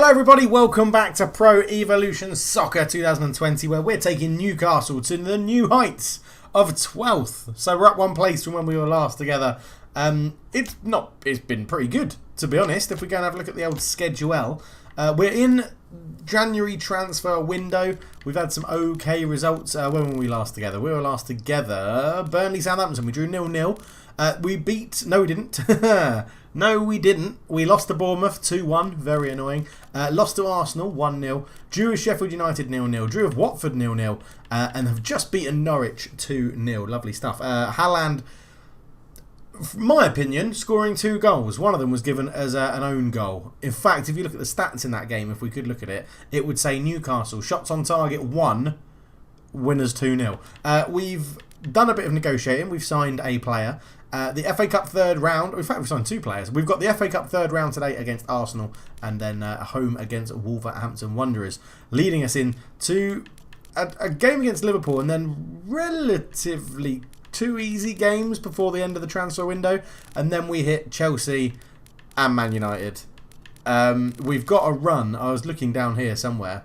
Hello everybody, welcome back to Pro Evolution Soccer 2020, where we're taking Newcastle to the new heights of 12th. So we're up one place from when we were last together. It's been pretty good, to be honest, if we go and have a look at the old schedule. We're in January transfer window. We've had some okay results. When were we last together? We were last together, Burnley, Southampton. We drew 0-0. We beat... No, we didn't. No, we didn't. We lost to Bournemouth 2-1. Very annoying. Lost to Arsenal 1-0. Drew with Sheffield United 0-0. Drew with Watford 0-0. And have just beaten Norwich 2-0. Lovely stuff. Haaland, my opinion, scoring 2 goals. One of them was given as an own goal. In fact, if you look at the stats in that game, if we could look at it, it would say Newcastle shots on target 1, winners 2-0. We've done a bit of negotiating. We've signed a player. The FA Cup third round, in fact we've signed 2 players. We've got the FA Cup third round today against Arsenal and then home against Wolverhampton Wanderers, leading us in to a game against Liverpool and then relatively 2 easy games before the end of the transfer window, and then we hit Chelsea and Man United. We've got a run. I was looking down here somewhere.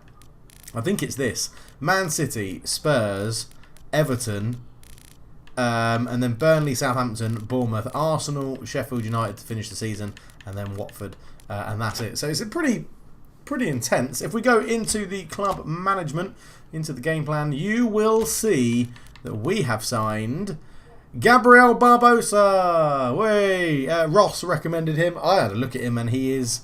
I think it's this: Man City, Spurs, Everton, and then Burnley, Southampton, Bournemouth, Arsenal, Sheffield United to finish the season, and then Watford, and that's it. So it's a pretty intense. If we go into the club management, into the game plan, you will see that we have signed Gabriel Barbosa. Ross recommended him. I had a look at him, and he is...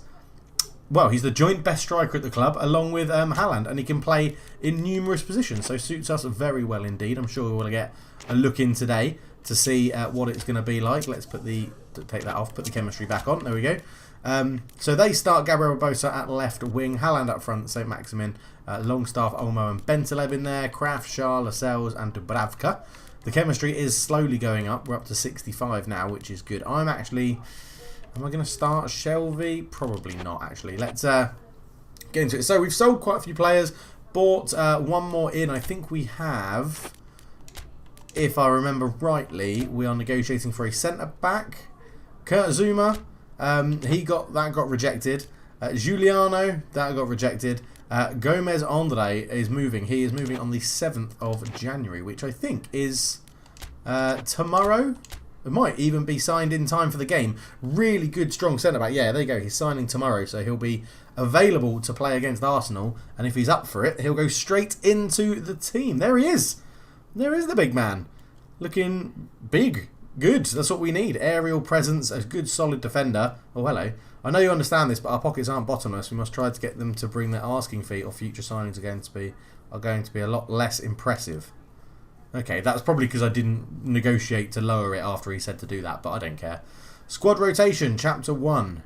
well, he's the joint best striker at the club, along with Haaland, and he can play in numerous positions, so suits us very well indeed. I'm sure we will get a look in today to see what it's going to be like. Let's take that off, put the chemistry back on. There we go. So they start Gabriel Barbosa at left wing, Haaland up front, Saint-Maximin, Longstaff, Olmo and Bentaleb in there, Kraft, Schär, Lascelles and Dubravka. The chemistry is slowly going up. We're up to 65 now, which is good. Am I going to start Shelby? Probably not, actually. Let's get into it. So we've sold quite a few players. Bought one more in. I think we have, if I remember rightly, we are negotiating for a centre-back. Kurt Zouma, that got rejected. Giuliano, that got rejected. Gomez Andre is moving. He is moving on the 7th of January, which I think is tomorrow. It might even be signed in time for the game. Really good, strong centre-back. Yeah, there you go. He's signing tomorrow, so he'll be available to play against Arsenal. And if he's up for it, he'll go straight into the team. There he is. There is the big man. Looking big. Good. That's what we need. Aerial presence, a good, solid defender. Oh, hello. I know you understand this, but our pockets aren't bottomless. We must try to get them to bring their asking fee, or future signings are going to be a lot less impressive. Okay, that's probably because I didn't negotiate to lower it after he said to do that, but I don't care. Squad rotation, chapter 1.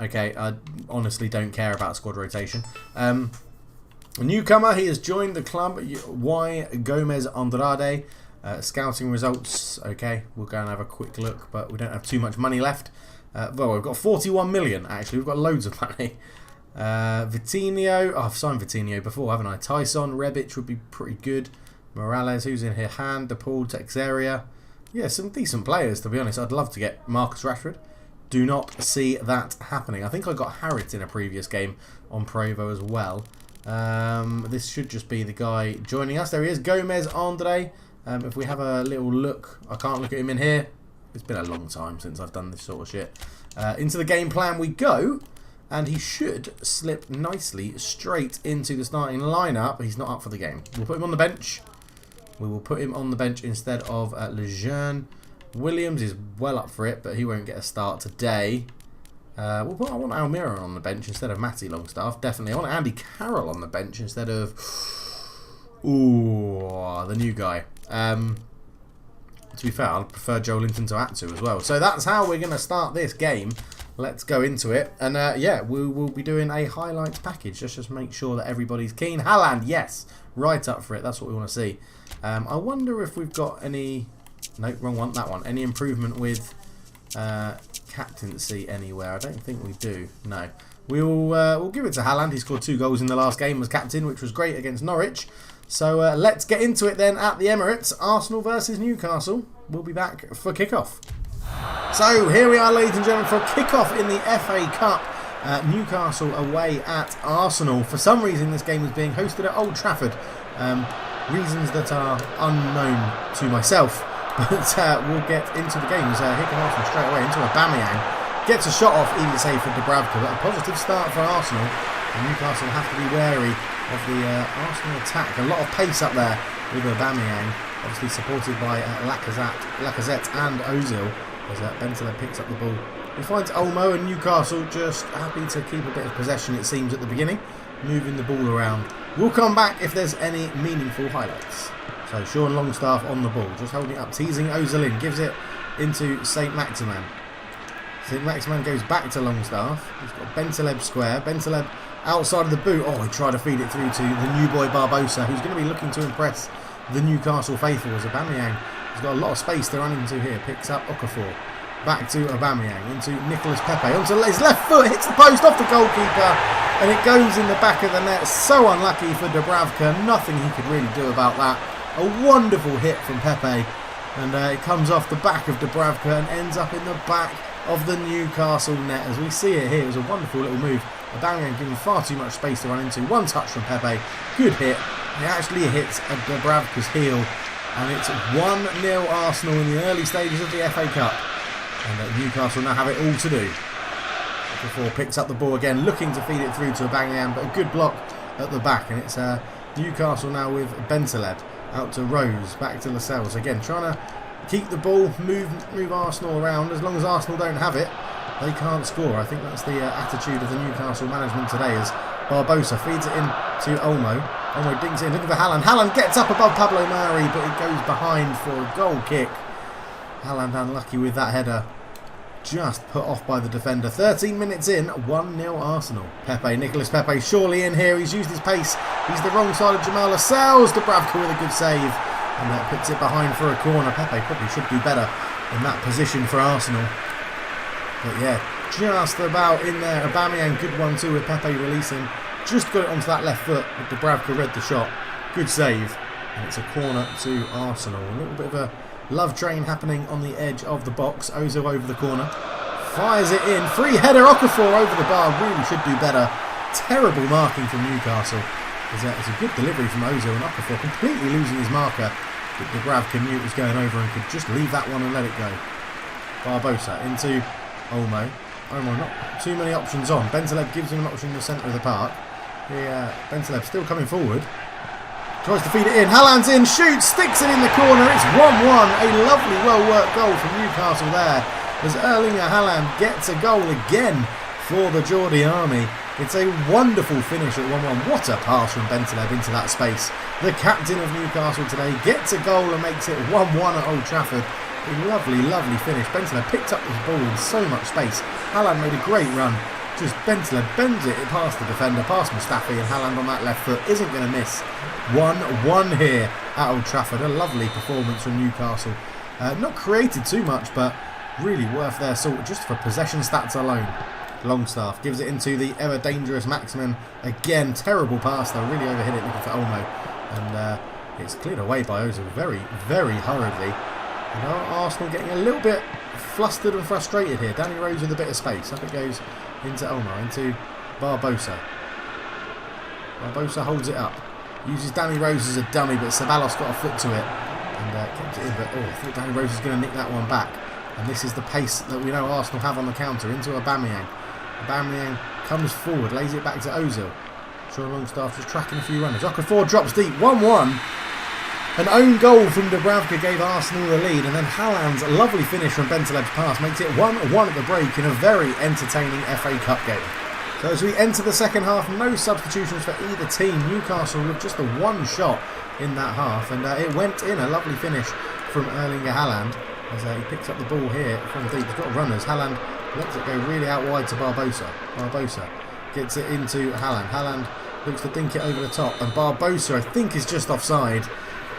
Okay, I honestly don't care about squad rotation. A newcomer, he has joined the club, Y. Gomez Andrade. Scouting results, okay, we'll go and have a quick look, but we don't have too much money left. Well, we've got 41 million, actually. We've got loads of money. Vitinho. Oh, I've signed Vitinho before, haven't I? Tyson, Rebic would be pretty good. Morales, who's in here? Hand, DePaul, Texeria. Yeah, some decent players, to be honest. I'd love to get Marcus Rashford. Do not see that happening. I think I got Harrit in a previous game on Provo as well. This should just be the guy joining us. There he is, Gomez Andre. If we have a little look, I can't look at him in here. It's been a long time since I've done this sort of shit. Into the game plan we go. And he should slip nicely straight into the starting lineup. He's not up for the game. We'll put him on the bench. We will put him on the bench instead of Lejeune. Williams is well up for it, but he won't get a start today. I want Almiron on the bench instead of Matty Longstaff. Definitely. I want Andy Carroll on the bench instead of... ooh, the new guy. To be fair, I prefer Joe Linton to Atsu as well. So that's how we're going to start this game. Let's go into it. And yeah, we will be doing a highlights package. Just make sure that everybody's keen. Haaland, yes. Right up for it. That's what we want to see. I wonder if we've got any... no, wrong one. That one. Any improvement with captaincy anywhere? I don't think we do. No. We'll give it to Haaland. He scored 2 goals in the last game as captain, which was great against Norwich. So let's get into it then at the Emirates. Arsenal versus Newcastle. We'll be back for kickoff. So here we are, ladies and gentlemen, for kickoff in the FA Cup. Newcastle away at Arsenal. For some reason this game is being hosted at Old Trafford. Reasons that are unknown to myself. But we'll get into the game. Here can Arsenal straight away into Aubameyang. Gets a shot off, easy save for Dubravka. But a positive start for Arsenal. And Newcastle have to be wary of the Arsenal attack. A lot of pace up there with Aubameyang. Obviously supported by Lacazette and Ozil. As Bentaleb picks up the ball. He finds Olmo, and Newcastle just happy to keep a bit of possession, it seems, at the beginning. Moving the ball around. We'll come back if there's any meaningful highlights. So Sean Longstaff on the ball, just holding it up, teasing Ozil in, gives it into Saint-Maximin. Saint-Maximin goes back to Longstaff. He's got Bentaleb square. Bentaleb outside of the boot. Oh, he tried to feed it through to the new boy Barbosa, who's going to be looking to impress the Newcastle faithful. As Aubameyang has got a lot of space to run into here. Picks up Okafor. Back to Aubameyang, into Nicolas Pepe, onto his left foot, hits the post off the goalkeeper, and it goes in the back of the net. So unlucky for Dubravka, nothing he could really do about that. A wonderful hit from Pepe, and it comes off the back of Dubravka and ends up in the back of the Newcastle net. As we see it here, it was a wonderful little move. Aubameyang given far too much space to run into. One touch from Pepe, good hit. It actually hits Dubravka's heel, and it's 1-0 Arsenal in the early stages of the FA Cup. And Newcastle now have it all to do. Before picks up the ball again, looking to feed it through to Aubameyang, but a good block at the back. And it's Newcastle now with Bentaleb out to Rose, back to Lascelles again, trying to keep the ball, move Arsenal around. As long as Arsenal don't have it, they can't score. I think that's the attitude of the Newcastle management today. As Barbosa feeds it in to Olmo. Olmo dinks in. Look at the Haaland. Haaland gets up above Pablo Mari, but it goes behind for a goal kick. Haaland unlucky with that header. Just put off by the defender. 13 minutes in, 1-0 Arsenal. Pepe, Nicolas Pepe surely in here. He's used his pace. He's the wrong side of Jamal Lascelles. Dubravka with a good save. And that puts it behind for a corner. Pepe probably should do better in that position for Arsenal. But yeah, just about in there. Aubameyang, good one too with Pepe releasing. Just got it onto that left foot. But Dubravka read the shot. Good save. And it's a corner to Arsenal. A little bit of a love train happening on the edge of the box. Ozil over the corner. Fires it in. Free header. Okafor over the bar. Really should do better. Terrible marking from Newcastle. It's a good delivery from Ozil, and Okafor completely losing his marker. But Dubravka knew it was going over and could just leave that one and let it go. Barbosa into Olmo. Olmo, not too many options on. Bentaleb gives him an option in the centre of the park. Bentaleb still coming forward. Tries to feed it in. Haaland's in, shoots, sticks it in the corner. It's 1-1. A lovely, well-worked goal from Newcastle there. As Erlinger Haaland gets a goal again for the Geordie Army. It's a wonderful finish at 1-1. What a pass from Bentaleb into that space. The captain of Newcastle today gets a goal and makes it 1-1 at Old Trafford. A lovely, lovely finish. Bentaleb picked up this ball in so much space. Haaland made a great run. Just Bentaleb bends it past the defender, past Mustafi, and Haaland on that left foot isn't going to miss. 1-1 here at Old Trafford. A lovely performance from Newcastle. Not created too much, but really worth their salt just for possession stats alone. Longstaff gives it into the ever dangerous Maximin. Again, terrible pass though. Really overhit it looking for Olmo. And it's cleared away by Ozil very, very hurriedly. And Arsenal getting a little bit flustered and frustrated here. Danny Rose with a bit of space. Up it goes into Olmo, into Barbosa. Barbosa holds it up. Uses Danny Rose as a dummy, but Ceballos got a foot to it. And kept it in, but I thought Danny Rose was going to nick that one back. And this is the pace that we know Arsenal have on the counter. Into Aubameyang. Aubameyang comes forward, lays it back to Ozil. Sean Longstaff just tracking a few runners. Okafor drops deep, 1-1. An own goal from Dubravka gave Arsenal the lead, and then Haaland's lovely finish from Bentaleb's pass makes it 1-1 at the break in a very entertaining FA Cup game. So as we enter the second half, no substitutions for either team. Newcastle with just the one shot in that half, and it went in. A lovely finish from Erlinger Haaland as he picks up the ball here from deep. He's got runners. Haaland lets it go really out wide to Barbosa. Barbosa gets it into Haaland. Haaland looks to dink it over the top, and Barbosa I think is just offside.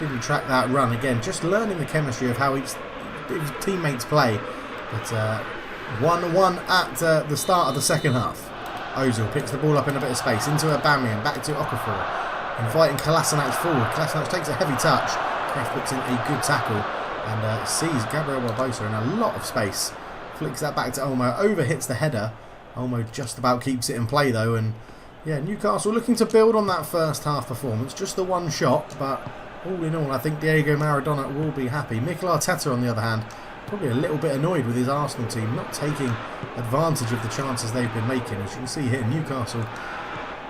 Didn't track that run again. Just learning the chemistry of how his teammates play. But 1-1 at the start of the second half. Ozil picks the ball up in a bit of space into Aubameyang, back to Okafor, inviting Kolasinac forward. Kolasinac takes a heavy touch. Kref puts in a good tackle and sees Gabriel Barbosa in a lot of space. Flicks that back to Olmo, overhits the header, Olmo just about keeps it in play though, and yeah, Newcastle looking to build on that first half performance. Just the one shot, but all in all, I think Diego Maradona will be happy. Mikel Arteta, on the other hand, probably a little bit annoyed with his Arsenal team not taking advantage of the chances they've been making. As you can see here, Newcastle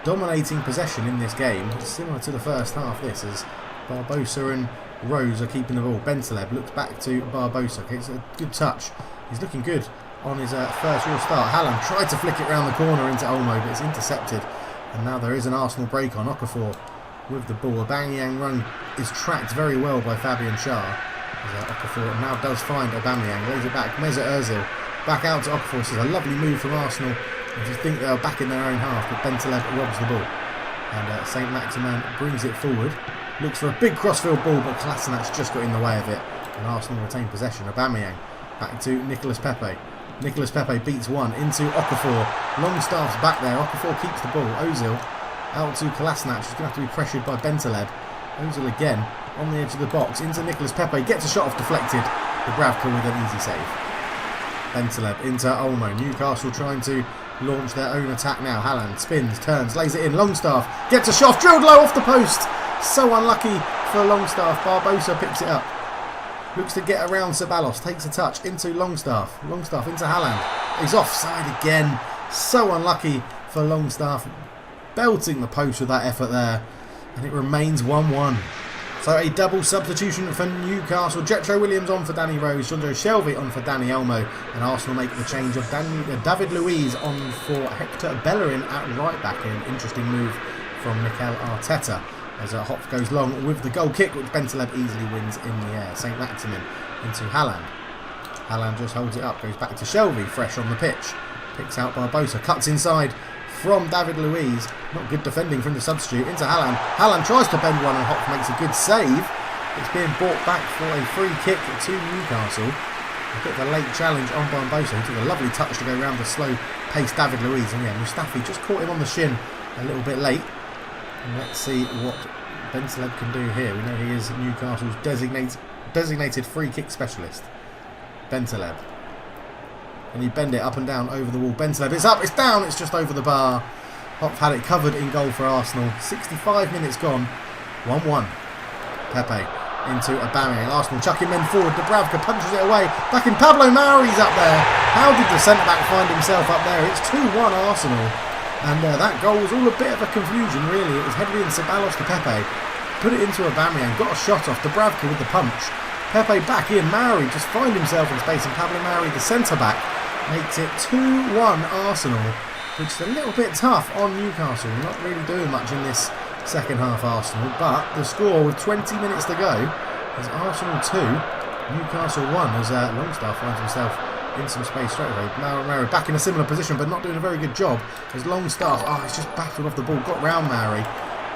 dominating possession in this game. It's similar to the first half, this, as Barbosa and Rose are keeping the ball. Bentaleb looks back to Barbosa. Okay, it's a good touch. He's looking good on his first real start. Haaland tried to flick it round the corner into Olmo, but it's intercepted. And now there is an Arsenal break on. Okafor with the ball. Aubameyang run is tracked very well by Fabian Schär. As Okafor now does find Aubameyang. Lays it back. Mesut Ozil back out to Okafor. This is a lovely move from Arsenal. If you think they're back in their own half, but Bentaleb robs the ball. And Saint-Maximin brings it forward. Looks for a big crossfield ball, but Kolasinac just got in the way of it. And Arsenal retain possession. Aubameyang back to Nicolas Pepe. Nicolas Pepe beats one into Okafor. Longstaff's back there. Okafor keeps the ball. Ozil out to Kolasinac. He's going to have to be pressured by Bentaleb. Ozil again on the edge of the box into Nicolas Pepe. Gets a shot off deflected. Dubravka with an easy save. Bentaleb into Olmo. Newcastle trying to launch their own attack now. Haaland spins, turns, lays it in. Longstaff gets a shot. Drilled low off the post. So unlucky for Longstaff. Barbosa picks it up. Looks to get around Ceballos. Takes a touch into Longstaff. Longstaff into Haaland. He's offside again. So unlucky for Longstaff. Belting the post with that effort there. And it remains 1-1. So a double substitution for Newcastle. Jetro Williams on for Danny Rose. Jonjo Shelvey on for Danny Olmo. And Arsenal make the change of David Luiz on for Hector Bellerin at right back. An interesting move from Mikel Arteta. As Hopf goes long with the goal kick, which Bentaleb easily wins in the air. Saint-Maximin into Haaland. Haaland just holds it up, goes back to Shelvey, fresh on the pitch. Picks out Barbosa, cuts inside from David Luiz. Not good defending from the substitute. Into Haaland. Haaland tries to bend one and Hopf makes a good save. It's being brought back for a free kick to Newcastle. A bit of a late challenge on Barbosa. He took a lovely touch to go around the slow-paced David Luiz. And yeah, Mustafi just caught him on the shin a little bit late. And let's see what Bentaleb can do here. We know he is Newcastle's designated free kick specialist. Bentaleb. And he bend it up and down over the wall. Bentaleb, it's up, it's down, it's just over the bar. Hopf had it covered in goal for Arsenal. 65 minutes gone. 1-1. Pepe into Aubameyang. Arsenal chucking men forward. Dubravka punches it away. Back in Pablo Mauri's up there. How did the centre-back find himself up there? It's 2-1 Arsenal. And that goal was all a bit of a confusion, really. It was headed in Ceballos to Pepe. Put it into Aubameyang. Got a shot off. Dubravka with the punch. Pepe back in. Mauri just find himself in space. And Pablo Mauri, the centre-back, makes it 2-1 Arsenal. Which is a little bit tough on Newcastle. Not really doing much in this second half, Arsenal. But the score with 20 minutes to go is Arsenal 2, Newcastle 1. As Longstaff finds himself in some space straight away. Mauri back in a similar position, but not doing a very good job. As Longstaff, he's just battled off the ball, got round Mauri,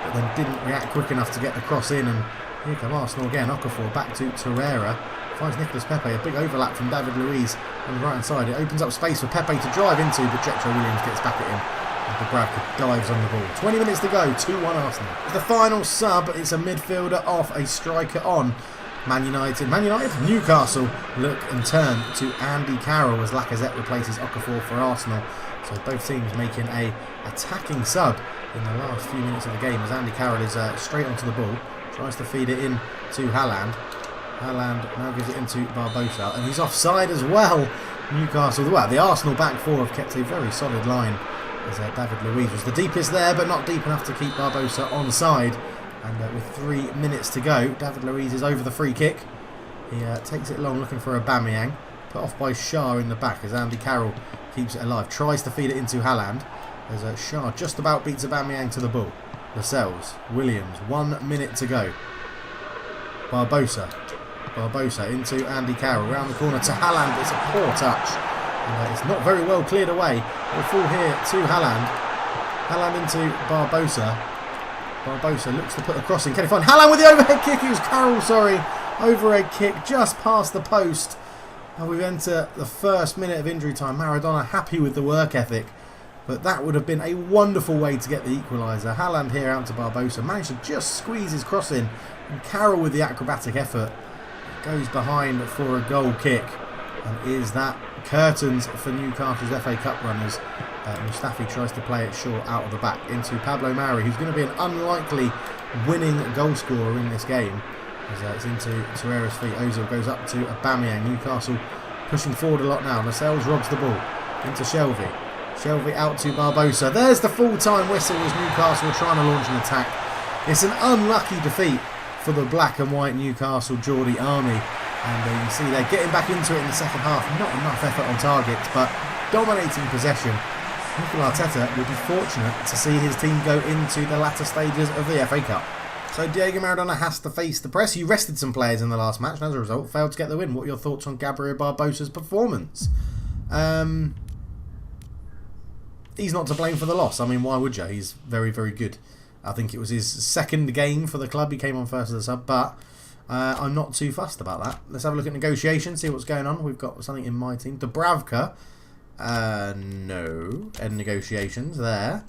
but then didn't react quick enough to get the cross in. And here come Arsenal again. Okafor back to Torreira. Finds Nicolas Pepe. A big overlap from David Luiz on the right hand side. It opens up space for Pepe to drive into, but Jetro Williams gets back at him. And Dubravka dives on the ball. 20 minutes to go. 2-1 Arsenal. The final sub is a midfielder off, a striker on. Man United, Newcastle look and turn to Andy Carroll as Lacazette replaces Okafor for Arsenal. So both teams making a attacking sub in the last few minutes of the game as Andy Carroll is straight onto the ball, tries to feed it in to Haaland. Haaland now gives it into Barbosa, and he's offside as well. Newcastle, well, the Arsenal back four have kept a very solid line as David Luiz was the deepest there, but not deep enough to keep Barbosa onside. And with 3 minutes to go, David Luiz is over the free kick. He takes it long, looking for Aubameyang. Put off by Schär in the back as Andy Carroll keeps it alive. Tries to feed it into Haaland. As Schär just about beats Aubameyang to the ball. Lascelles, Williams, 1 minute to go. Barbosa into Andy Carroll. Round the corner to Haaland. It's a poor touch. And it's not very well cleared away. It'll fall here to Haaland. Haaland into Barbosa. Barbosa looks to put a cross in. Can he find Haaland with the overhead kick? It was Carroll, sorry. Overhead kick just past the post. And we've entered the first minute of injury time. Maradona happy with the work ethic. But that would have been a wonderful way to get the equaliser. Haaland here out to Barbosa. Managed to just squeeze his cross in. And Carroll with the acrobatic effort goes behind for a goal kick. And is that curtains for Newcastle's FA Cup runners Mustafi tries to play it short out of the back into Pablo Mari, who's going to be an unlikely winning goal scorer in this game. As it's into Torreira's feet. Ozil goes up to Aubameyang. Newcastle pushing forward a lot now. Lascelles robs the ball into Shelvey. Shelvey out to Barbosa. There's the full-time whistle as Newcastle trying to launch an attack. It's an unlucky defeat for the black and white Newcastle Geordie army. And you see they're getting back into it in the second half. Not enough effort on targets, but dominating possession. Mikel Arteta will be fortunate to see his team go into the latter stages of the FA Cup. So Diego Maradona has to face the press. He rested some players in the last match and as a result failed to get the win. What are your thoughts on Gabriel Barbosa's performance? He's not to blame for the loss. I mean, why would you? He's very, very good. I think it was his second game for the club. He came on first as a sub, but I'm not too fussed about that. Let's have a look at negotiations, see what's going on. We've got something in my team. Dubravka. No. End negotiations there.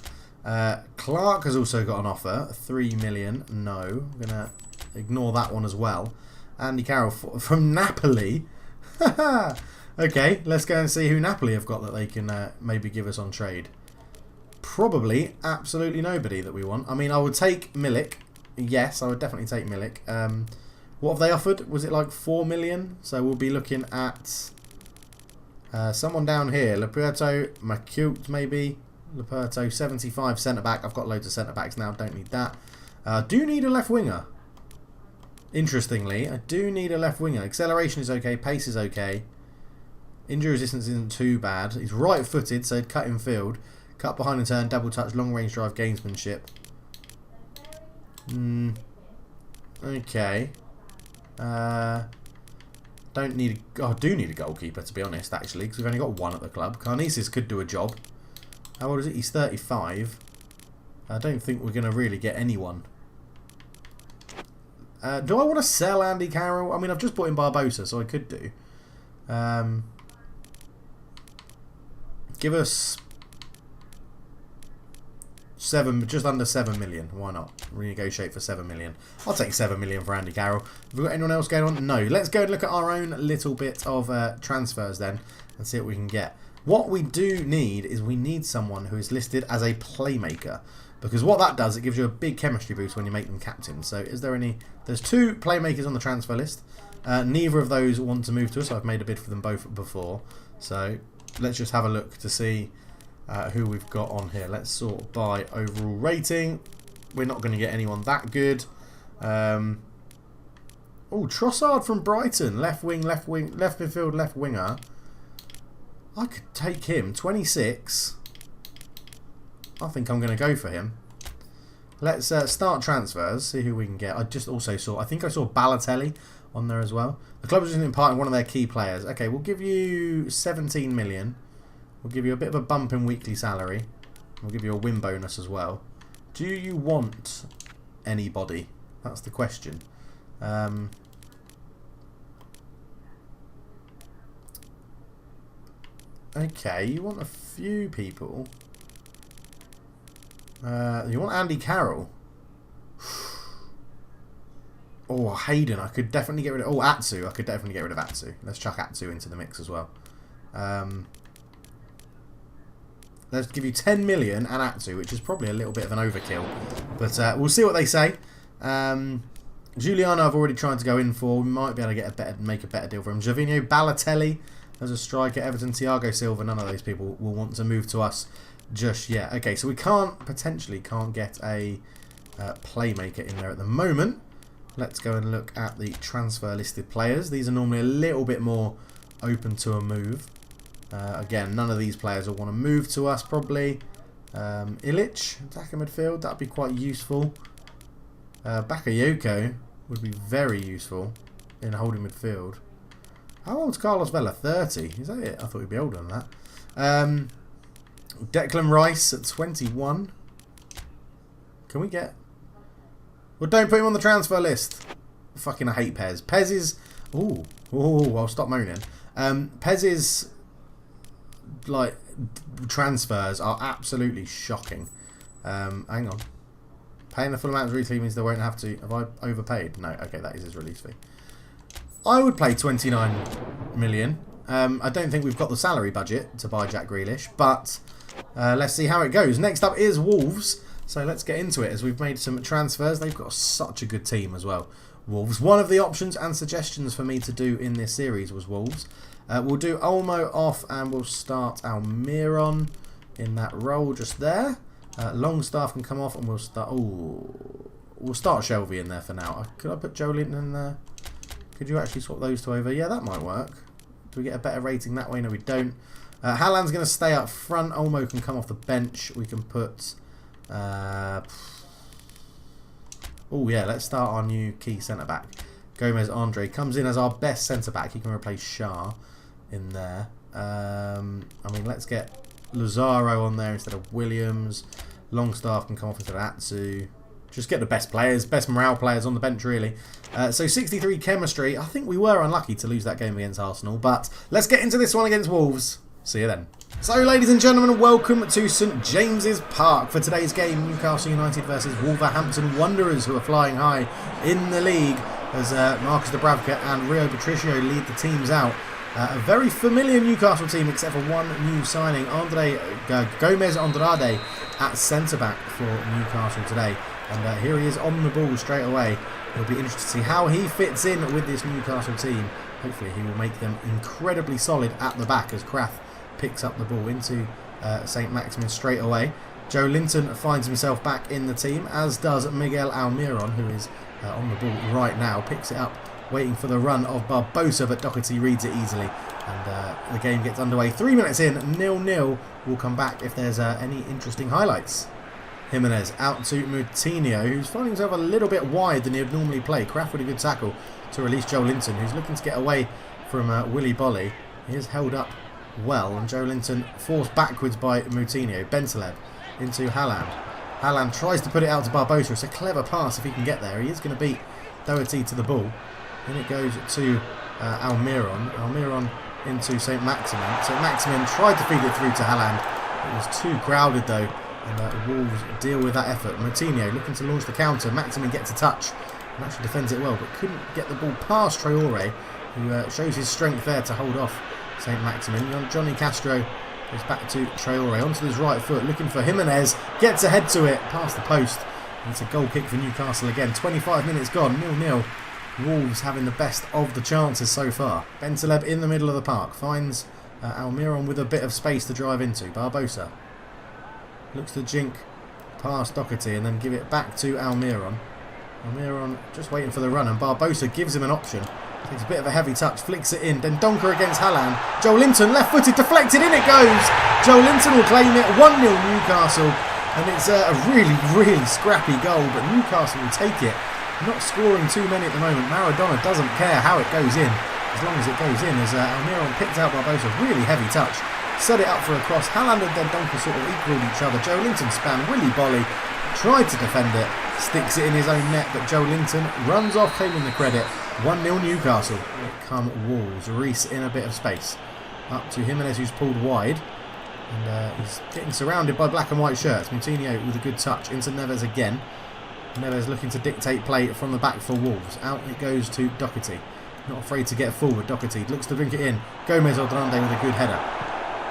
Clark has also got an offer. 3 million. No. I'm going to ignore that one as well. Andy Carroll from Napoli. Okay, let's go and see who Napoli have got that they can maybe give us on trade. Probably absolutely nobody that we want. I mean, I would take Milik. Yes, I would definitely take Milik. What have they offered? Was it like 4 million? So we'll be looking at someone down here. Leperto, Macute maybe. Leperto, 75 centre-back. I've got loads of centre-backs now. Don't need that. I do need a left winger. Interestingly, I do need a left winger. Acceleration is okay. Pace is okay. Injury resistance isn't too bad. He's right-footed, so he'd cut in field. Cut behind and turn, double touch, long range drive, gamesmanship. Okay. Don't need. I do need a goalkeeper, to be honest, actually, because we've only got one at the club. Karnisis could do a job. How old is it? He's 35. I don't think we're going to really get anyone. Do I want to sell Andy Carroll? I mean, I've just bought in Barbosa, so I could do. Give us just under 7 million. Why not? Renegotiate for 7 million. I'll take 7 million for Andy Carroll. Have we got anyone else going on? No. Let's go and look at our own little bit of transfers then and see what we can get. What we do need is we need someone who is listed as a playmaker. Because what that does, it gives you a big chemistry boost when you make them captain. So is there any... There's 2 playmakers on the transfer list. Neither of those want to move to us. I've made a bid for them both before. So let's just have a look to see who we've got on here. Let's sort by overall rating. We're not going to get anyone that good. Oh, Trossard from Brighton. Left midfield, left winger. I could take him. 26. I think I'm going to go for him. Let's start transfers. See who we can get. I just also saw... I think I saw Balotelli on there as well. The club is in part one of their key players. Okay, we'll give you 17 million. We'll give you a bit of a bump in weekly salary. We'll give you a win bonus as well. Do you want anybody? That's the question. Okay, you want a few people. You want Andy Carroll? Oh, Hayden. I could definitely get rid of... Oh, Atsu. I could definitely get rid of Atsu. Let's chuck Atsu into the mix as well. Let's give you 10 million and Atsu, which is probably a little bit of an overkill. But we'll see what they say. Giuliano I've already tried to go in for. We might be able to get make a better deal for him. Gervinho, Balotelli as a striker. Everton, Thiago Silva. None of those people will want to move to us just yet. Okay, so we potentially can't get a playmaker in there at the moment. Let's go and look at the transfer listed players. These are normally a little bit more open to a move. Again, none of these players will want to move to us probably. Ilic, attacker midfield, that'd be quite useful. Bakayoko would be very useful in holding midfield. How old's Carlos Vela? 30. Is that it? I thought he'd be older than that. Declan Rice at 21. Can we get... Well, don't put him on the transfer list. Fucking I hate PES. PES is... Ooh, I'll stop moaning. PES's like transfers are absolutely shocking. Hang on. Paying the full amount of release fee means they won't have to... Have I overpaid? No. Okay, that is his release fee. I would pay 29 million I don't think we've got the salary budget to buy Jack Grealish, but let's see how it goes. Next up is Wolves. So let's get into it as we've made some transfers. They've got such a good team as well. Wolves. One of the options and suggestions for me to do in this series was Wolves. We'll do Olmo off and we'll start Almiron in that role just there. Longstaff can come off and we'll start... Oh, we'll start Shelby in there for now. Could I put Joe Linton in there? Could you actually swap those two over? Yeah, that might work. Do we get a better rating that way? No, we don't. Haaland's going to stay up front. Olmo can come off the bench. We can put... oh yeah, let's start our new key centre-back. Gomez Andre comes in as our best centre-back. He can replace Shah in there. I mean, let's get Lazaro on there instead of Williams. Longstaff can come off instead of Atsu. Just get the best players, best morale players on the bench, really. So 63 chemistry. I think we were unlucky to lose that game against Arsenal, but let's get into this one against Wolves. See you then. So, ladies and gentlemen, welcome to St James's Park for today's game. Newcastle United versus Wolverhampton Wanderers, who are flying high in the league as Marcus Dubravka and Rio Patricio lead the teams out. A very familiar Newcastle team, except for one new signing, Gomez Andrade at centre-back for Newcastle today. And here he is on the ball straight away. It'll be interesting to see how he fits in with this Newcastle team. Hopefully he will make them incredibly solid at the back as Kraft picks up the ball into Saint-Maximin straight away. Joe Linton finds himself back in the team, as does Miguel Almiron, who is on the ball right now. Picks it up, waiting for the run of Barbosa, but Doherty reads it easily. And the game gets underway. 3 minutes in, 0-0. We'll come back if there's any interesting highlights. Jimenez out to Moutinho, who's finding himself a little bit wide than he would normally play. Kraft with a good tackle to release Joe Linton, who's looking to get away from Willy Bolly. He is held up well, and Joe Linton forced backwards by Moutinho. Bentaleb into Haaland. Haaland tries to put it out to Barbosa. It's a clever pass if he can get there. He is going to beat Doherty to the ball. Then it goes to Almiron. Almiron into Saint-Maximin. Saint-Maximin tried to feed it through to Haaland. It was too crowded though, and Wolves deal with that effort. Moutinho looking to launch the counter. Maximin gets a touch and actually defends it well, but couldn't get the ball past Traore, who shows his strength there to hold off Saint-Maximin. Johnny Castro goes back to Traore onto his right foot, looking for Jimenez, gets ahead to it, past the post. And it's a goal kick for Newcastle again. 25 minutes gone, 0-0. Wolves having the best of the chances so far. Bentaleb in the middle of the park, finds Almiron with a bit of space to drive into. Barbosa looks to jink past Doherty and then give it back to Almiron. Almiron just waiting for the run, and Barbosa gives him an option. Takes a bit of a heavy touch, flicks it in. Then Donker against Haaland. Joe Linton, left-footed, deflected, in it goes. Joe Linton will claim it. 1-0 Newcastle. And it's a really, really scrappy goal, but Newcastle will take it. Not scoring too many at the moment. Maradona doesn't care how it goes in, as long as it goes in. As Almiron picked out Barbosa, really heavy touch. Set it up for a cross. Haaland and then Donker sort of equalled each other. Joe Linton span, Willy Bolly tried to defend it, sticks it in his own net, but Joe Linton runs off, claiming the credit. 1-0 Newcastle. Here come Wolves. Reese in a bit of space. Up to Jimenez, who's pulled wide. And he's getting surrounded by black and white shirts. Moutinho with a good touch into Neves again. Neves looking to dictate play from the back for Wolves. Out it goes to Doherty. Not afraid to get forward. Doherty looks to bring it in. Gomez Andrade with a good header.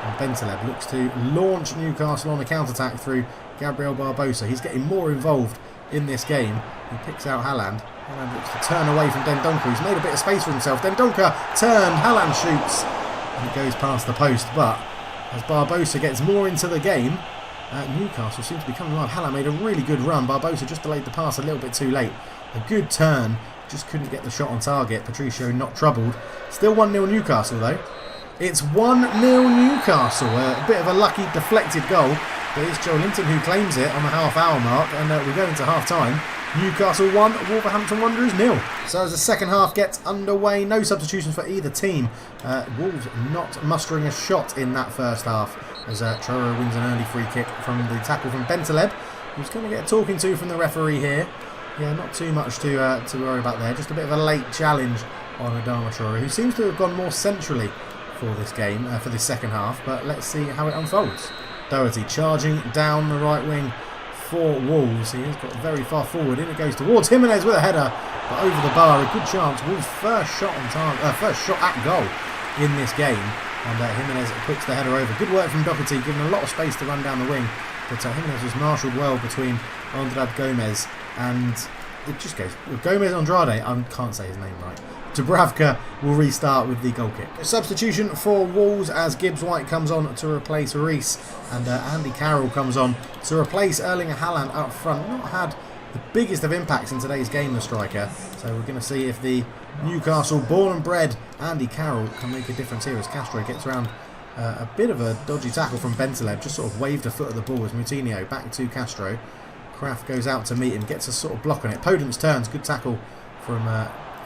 And Bentaleb looks to launch Newcastle on a counter-attack through Gabriel Barbosa. He's getting more involved in this game. He picks out Haaland. Haaland looks to turn away from Dendoncker. He's made a bit of space for himself. Dendoncker turned. Haaland shoots. And it goes past the post. But as Barbosa gets more into the game, Newcastle seems to be coming alive. Haaland made a really good run. Barbosa just delayed the pass a little bit too late. A good turn. Just couldn't get the shot on target. Patricio not troubled. Still 1-0 Newcastle though. It's 1-0 Newcastle. A bit of a lucky deflected goal. But it's Joe Linton who claims it on the half-hour mark. And we go into half-time. Newcastle 1, Wolverhampton Wanderers 0. So as the second half gets underway, no substitutions for either team. Wolves not mustering a shot in that first half as Traore wins an early free kick from the tackle from Bentaleb, who's going to get a talking to from the referee here. Yeah, not too much to worry about there. Just a bit of a late challenge on Adama Traore, who seems to have gone more centrally for this game, for this second half. But let's see how it unfolds. Doherty charging down the right wing for Wolves. He has got very far forward. In it goes towards Jimenez with a header, but over the bar. A good chance. Wolves' first shot on target, first shot at goal in this game. And Jimenez puts the header over. Good work from Doherty, given a lot of space to run down the wing. But Jimenez was marshalled well between Andrade Gomez and... It just goes... Gomez Andrade, I can't say his name right. Dubravka will restart with the goal kick. Substitution for Wolves as Gibbs White comes on to replace Reece. And Andy Carroll comes on to replace Erling Haaland up front. Not had the biggest of impacts in today's game, the striker. So we're going to see if the Newcastle born and bred Andy Carroll can make a difference here as Castro gets around a bit of a dodgy tackle from Bentaleb. Just sort of waved a foot at the ball as Moutinho back to Castro. Kraft goes out to meet him, gets a sort of block on it. Podence turns, good tackle from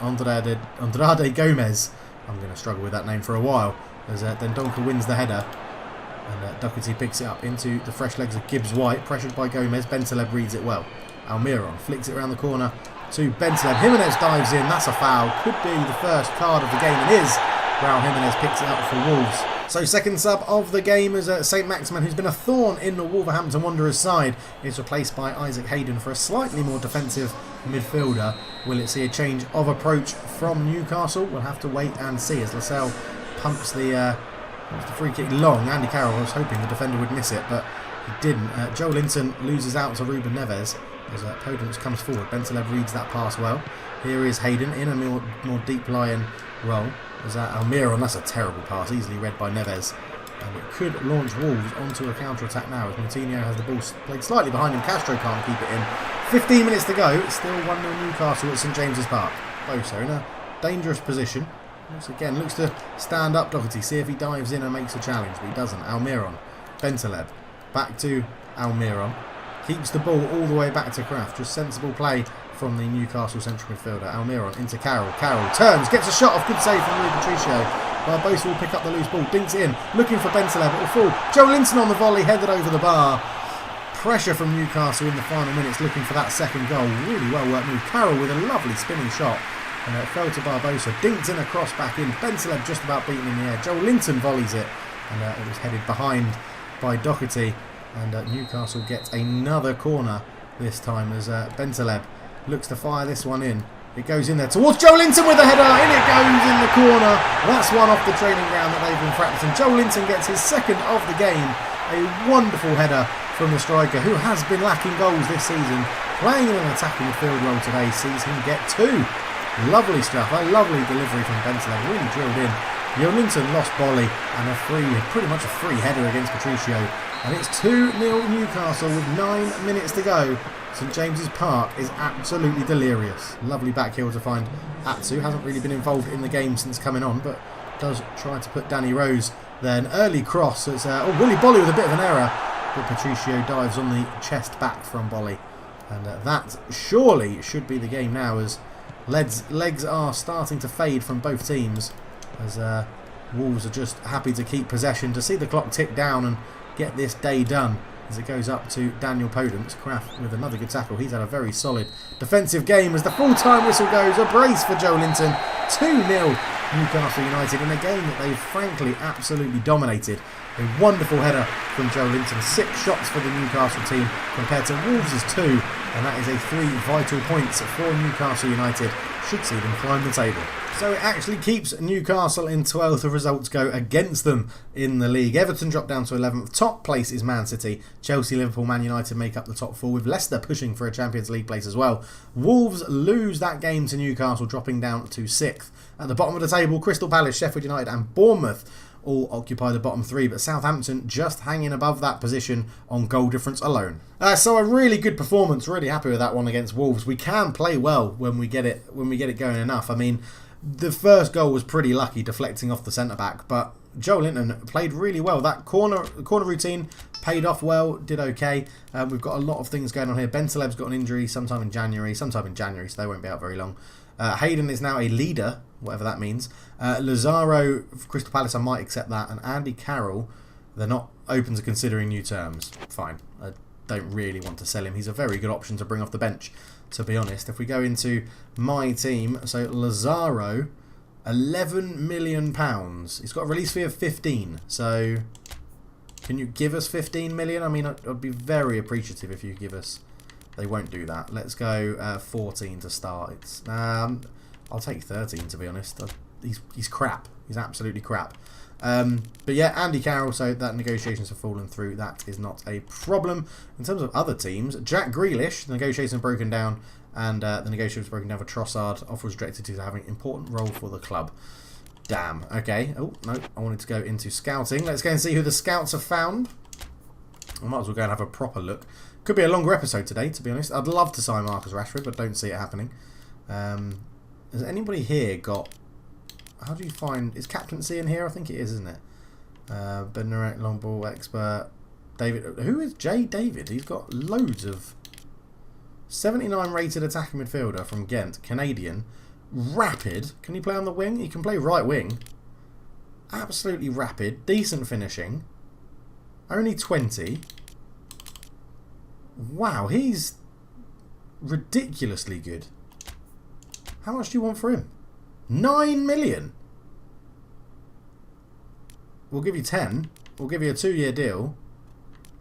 Andrade Gomez. I'm going to struggle with that name for a while as then Donker wins the header. And Doherty picks it up into the fresh legs of Gibbs White, pressured by Gomez. Bentaleb reads it well. Almiron flicks it around the corner to Bentaleb. Jimenez dives in, that's a foul. Could be the first card of the game, it is. Raul Jimenez picks it up for Wolves. So second sub of the game is Saint-Maximin, who's been a thorn in the Wolverhampton Wanderers side, is replaced by Isaac Hayden for a slightly more defensive midfielder. Will it see a change of approach from Newcastle? We'll have to wait and see as Lascelles pumps the free kick long. Andy Carroll was hoping the defender would miss it, but he didn't. Joe Linton loses out to Ruben Neves as Podence comes forward. Bentaleb reads that pass well. Here is Hayden in a more deep lying role. As Almiron, that's a terrible pass, easily read by Neves. And it could launch Wolves onto a counter-attack now as Moutinho has the ball played slightly behind him. Castro can't keep it in. 15 minutes to go. It's still 1-0 Newcastle at St James's Park. Boso in a dangerous position. Once again, looks to stand up Doherty, see if he dives in and makes a challenge, but he doesn't. Almiron, Bentaleb, back to Almiron. Keeps the ball all the way back to Kraft. Just sensible play from the Newcastle central midfielder. Almiron into Carroll. Carroll turns, gets a shot off. Good save from Rui Patricio. Barbosa will pick up the loose ball. Dinks in, looking for Bentaleb. It will fall. Joe Linton on the volley, headed over the bar. Pressure from Newcastle in the final minutes, looking for that second goal. Really well worked move. Carroll with a lovely spinning shot. And it fell to Barbosa. Dinked in a cross back in. Bentaleb just about beaten in the air. Joe Linton volleys it. And it was headed behind by Doherty. And Newcastle gets another corner this time as Bentaleb looks to fire this one in. It goes in there towards Joe Linton with the header. In it goes in the corner. That's one off the training ground that they've been practicing. Joe Linton gets his second of the game. A wonderful header from the striker who has been lacking goals this season. Playing in an attacking midfield role today sees him get two. Lovely stuff. A lovely delivery from Bentaleb. Really drilled in. Joe Linton lost volley and pretty much a free header against Patricio. And it's 2-0 Newcastle with 9 minutes to go. St James's Park is absolutely delirious. Lovely back heel to find Atsu. Hasn't really been involved in the game since coming on, but does try to put Danny Rose there. An early cross. It's Willy Bolly with a bit of an error, but Patricio dives on the chest back from Bolly. And that surely should be the game now as legs are starting to fade from both teams as Wolves are just happy to keep possession, to see the clock tick down and get this day done as it goes up to Daniel Podence. Kraft with another good tackle. He's had a very solid defensive game as the full-time whistle goes. A brace for Joe Linton. 2-0 Newcastle United in a game that they've frankly absolutely dominated. A wonderful header from Joe Linton. 6 shots for the Newcastle team compared to Wolves' 2. And that is a 3 vital points for Newcastle United. Should see them climb the table. So it actually keeps Newcastle in 12th if results go against them in the league. Everton drop down to 11th. Top place is Man City. Chelsea, Liverpool, Man United make up the top 4 with Leicester pushing for a Champions League place as well. Wolves lose that game to Newcastle, dropping down to 6th. At the bottom of the table, Crystal Palace, Sheffield United and Bournemouth all occupy the bottom 3, but Southampton just hanging above that position on goal difference alone. So a really good performance. Really happy with that one against Wolves. We can play well when we get it going enough. I mean, the first goal was pretty lucky, deflecting off the centre back, but Joe Linton played really well. That corner routine paid off well, did okay. We've got a lot of things going on here. Bentaleb's got an injury sometime in January, so they won't be out very long. Hayden is now a leader, whatever that means. Lazaro, Crystal Palace, I might accept that. And Andy Carroll, they're not open to considering new terms. Fine. I don't really want to sell him. He's a very good option to bring off the bench, to be honest. If we go into my team, so Lazaro, £11 million. He's got a release fee of 15. So can you give us 15 million? I mean, I'd be very appreciative if you give us... They won't do that. Let's go 14 to start. I'll take 13 to be honest. he's crap. He's absolutely crap. But yeah, Andy Carroll, so that negotiations have fallen through. That is not a problem. In terms of other teams, Jack Grealish, the negotiations broken down, and the negotiations broken down for Trossard. Offer was directed to having an important role for the club. Damn. Okay. Oh, no. I wanted to go into scouting. Let's go and see who the scouts have found. I might as well go and have a proper look. Could be a longer episode today, to be honest. I'd love to sign Marcus Rashford, but don't see it happening. Has anybody here got... How do you find... Is captaincy in here? I think it is, isn't it? Benarek, long ball expert. David... Who is J. David? He's got loads of... 79 rated attacking midfielder from Ghent. Canadian. Rapid. Can he play on the wing? He can play right wing. Absolutely rapid. Decent finishing. Only 20. Wow, he's ridiculously good. How much do you want for him? 9 million. We'll give you 10. We'll give you a 2-year deal.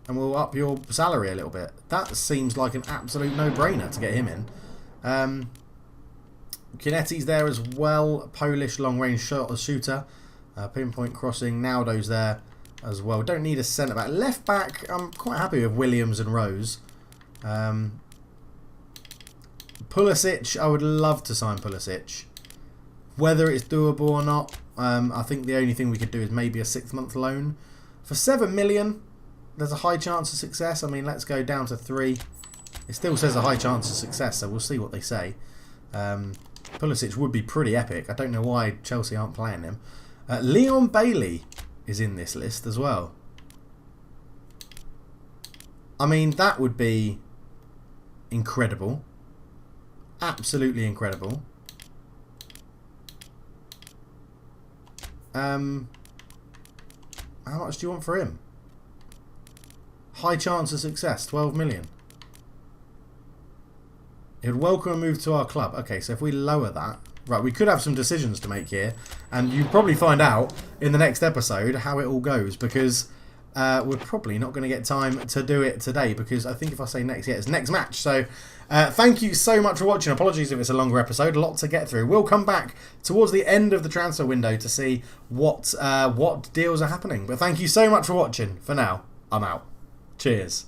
And we'll up your salary a little bit. That seems like an absolute no-brainer to get him in. Kineti's there as well. Polish long-range shooter. Pinpoint crossing. Naldo's there as well. Don't need a centre-back. Left-back, I'm quite happy with Williams and Rose. Pulisic, I would love to sign Pulisic. Whether it's doable or not, I think the only thing we could do is maybe a 6-month loan. For 7 million, there's a high chance of success. I mean, let's go down to 3. It still says a high chance of success, so we'll see what they say. Pulisic would be pretty epic. I don't know why Chelsea aren't playing him. Leon Bailey is in this list as well. I mean, that would be incredible. Absolutely incredible. How much do you want for him? High chance of success, 12 million. He'd welcome a move to our club. Okay, so if we lower that... Right, we could have some decisions to make here. And you'll probably find out in the next episode how it all goes. Because we're probably not going to get time to do it today. Because I think if I say next, yeah, it's next match. So thank you so much for watching. Apologies if it's a longer episode. A lot to get through. We'll come back towards the end of the transfer window to see what deals are happening. But thank you so much for watching. For now, I'm out. Cheers.